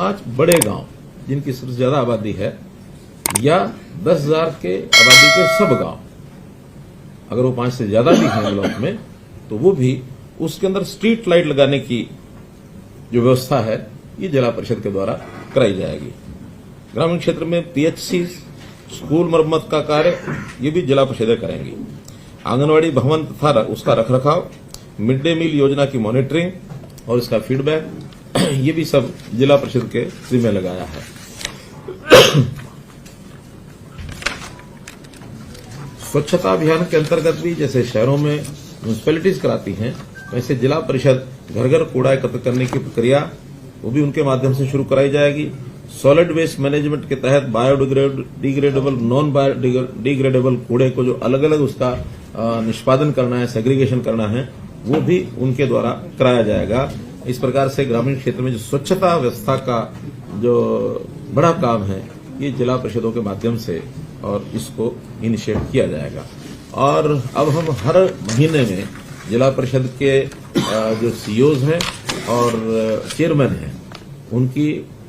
5 बड़े गांव जिनकी सबसे ज्यादा आबादी है या 10,000 के आबादी के सब गांव, अगर वो 5 से ज्यादा भी हैं ब्लॉक में, तो वो भी उसके अंदर स्ट्रीट लाइट लगाने की जो व्यवस्था है ये जिला परिषद के द्वारा कराई जाएगी। ग्रामीण क्षेत्र में पीएचसी, स्कूल मरम्मत का कार्य ये भी जिला परिषदें करेंगी। आंगनवाड़ी भवन तथा उसका रखरखाव, मिड डे मील योजना की मॉनिटरिंग और इसका फीडबैक, ये भी सब जिला परिषद के जिम्मे लगाया है। स्वच्छता अभियान के अंतर्गत भी जैसे शहरों में म्यूनिसिपैलिटीज कराती हैं, वैसे जिला परिषद घर घर कूड़ा एकत्र करने की प्रक्रिया वो भी उनके माध्यम से शुरू कराई जाएगी। सॉलिड वेस्ट मैनेजमेंट के तहत बायोडिग्रेडेबल, नॉन बायोडिग्रेडेबल कूड़े को जो अलग अलग उसका निष्पादन करना है, सेग्रीगेशन करना है, वो भी उनके द्वारा कराया जाएगा। इस प्रकार से ग्रामीण क्षेत्र में जो स्वच्छता व्यवस्था का जो बड़ा काम है ये जिला परिषदों के माध्यम से और इसको इनिशिएट किया जाएगा। और अब हम हर महीने में जिला परिषद के जो सीईओज हैं और चेयरमैन हैं उनकी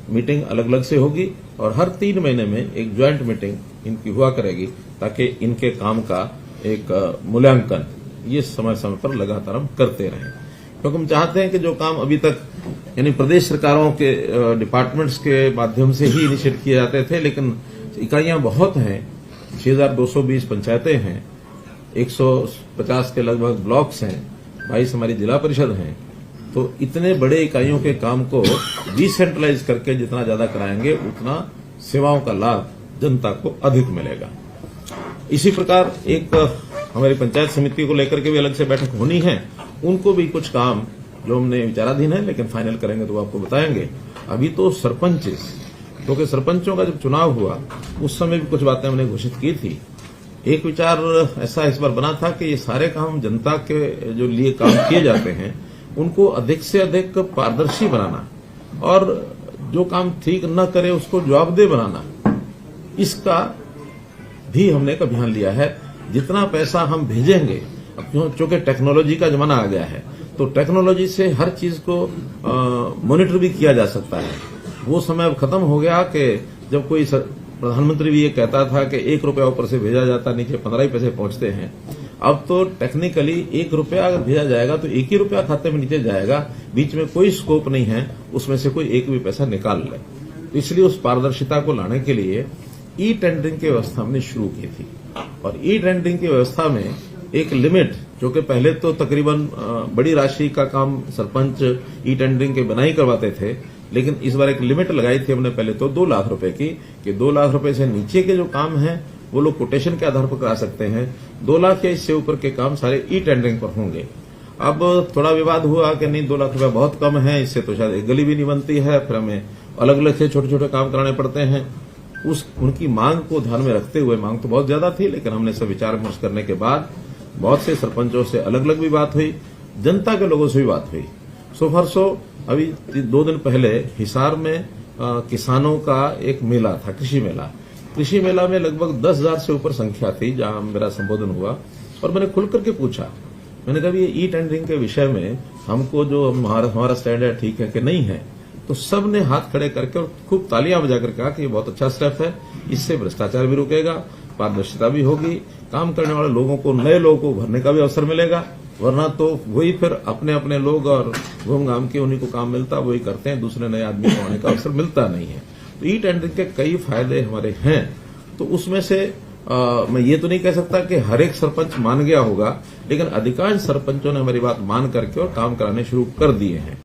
मीटिंग अलग अलग से होगी और हर 3 महीने में एक ज्वाइंट मीटिंग इनकी हुआ करेगी ताकि इनके काम का एक मूल्यांकन ये समय समय पर लगातार हम करते रहें, क्योंकि हम चाहते हैं कि जो काम अभी तक यानी प्रदेश सरकारों के डिपार्टमेंट्स के माध्यम से ही इनिशिएट किए जाते थे, लेकिन इकाइयां बहुत हैं, 6,220 पंचायतें हैं, 150 के लगभग ब्लॉक्स हैं, 22 हमारी जिला परिषद हैं, तो इतने बड़े इकाइयों के काम को डिसेंट्रलाइज करके जितना ज्यादा कराएंगे उतना सेवाओं का लाभ जनता को अधिक मिलेगा। इसी प्रकार एक हमारी पंचायत समिति को लेकर के भी अलग से बैठक होनी है, उनको भी कुछ काम जो हमने विचाराधीन है लेकिन फाइनल करेंगे तो आपको बताएंगे। अभी तो सरपंच, क्योंकि सरपंचों का जब चुनाव हुआ उस समय भी कुछ बातें हमने घोषित की थी। एक विचार ऐसा इस बार बना था कि ये सारे काम जनता के जो लिए काम किए जाते हैं उनको अधिक से अधिक पारदर्शी बनाना और जो काम ठीक न करे उसको जवाबदेह बनाना, इसका भी हमने एक अभियान लिया है। जितना पैसा हम भेजेंगे, अब चूंकि टेक्नोलॉजी का जमाना आ गया है तो टेक्नोलॉजी से हर चीज को मॉनिटर भी किया जा सकता है। वो समय अब खत्म हो गया कि जब कोई प्रधानमंत्री भी ये कहता था कि 1 रुपया ऊपर से भेजा जाता, नीचे 15 ही पैसे पहुंचते हैं। अब तो टेक्निकली 1 रुपया अगर भेजा जाएगा तो 1 ही रुपया खाते में नीचे जाएगा, बीच में कोई स्कोप नहीं है उसमें से कोई एक भी पैसा निकाल ले। तो इसलिए उस पारदर्शिता को लाने के लिए ई टेंडरिंग की व्यवस्था हमने शुरू की थी और ई टेंडरिंग की व्यवस्था में एक लिमिट, जो कि पहले तो तकरीबन बड़ी राशि का काम सरपंच ई टेंडरिंग के बनाई करवाते थे, लेकिन इस बार एक लिमिट लगाई थी हमने पहले तो 2 लाख रुपए की, कि 2 लाख रुपए से नीचे के जो काम हैं वो लोग कोटेशन के आधार पर करा सकते हैं, 2 लाख या इससे ऊपर के काम सारे ई टेंडरिंग पर होंगे। अब थोड़ा विवाद हुआ कि नहीं 2 लाख रुपया बहुत कम है, इससे तो शायद एक गली भी नहीं बनती है, फिर हमें अलग अलग से छोटे छोटे काम कराने पड़ते हैं। उनकी मांग को ध्यान में रखते हुए, मांग तो बहुत ज्यादा थी लेकिन हमने सब विचार विमर्श करने के बाद बहुत से सरपंचों से अलग अलग भी बात हुई, जनता के लोगों से भी बात हुई। अभी 2 दिन पहले हिसार में किसानों का एक मेला था, कृषि मेला में लगभग 10,000 से ऊपर संख्या थी जहां मेरा संबोधन हुआ और मैंने खुल करके पूछा, मैंने कहा ये ई टेंडरिंग के विषय में हमको जो हमारा स्टैंड है ठीक है कि नहीं है, तो सब ने हाथ खड़े करके और खूब तालियां बजाकर कहा कि ये बहुत अच्छा स्टेप है, इससे भ्रष्टाचार भी रुकेगा, पारदर्शिता भी होगी, काम करने वाले लोगों को, नए लोगों को भरने का भी अवसर मिलेगा, वरना तो वही फिर अपने अपने लोग और घूम घाम के उन्हीं को काम मिलता वही करते हैं, दूसरे नए आदमी को आने का अवसर मिलता नहीं है। तो ई टेंडरिंग के कई फायदे हमारे हैं, तो उसमें से मैं ये तो नहीं कह सकता कि हर एक सरपंच मान गया होगा, लेकिन अधिकांश सरपंचों ने हमारी बात मान करके और काम कराने शुरू कर दिए हैं।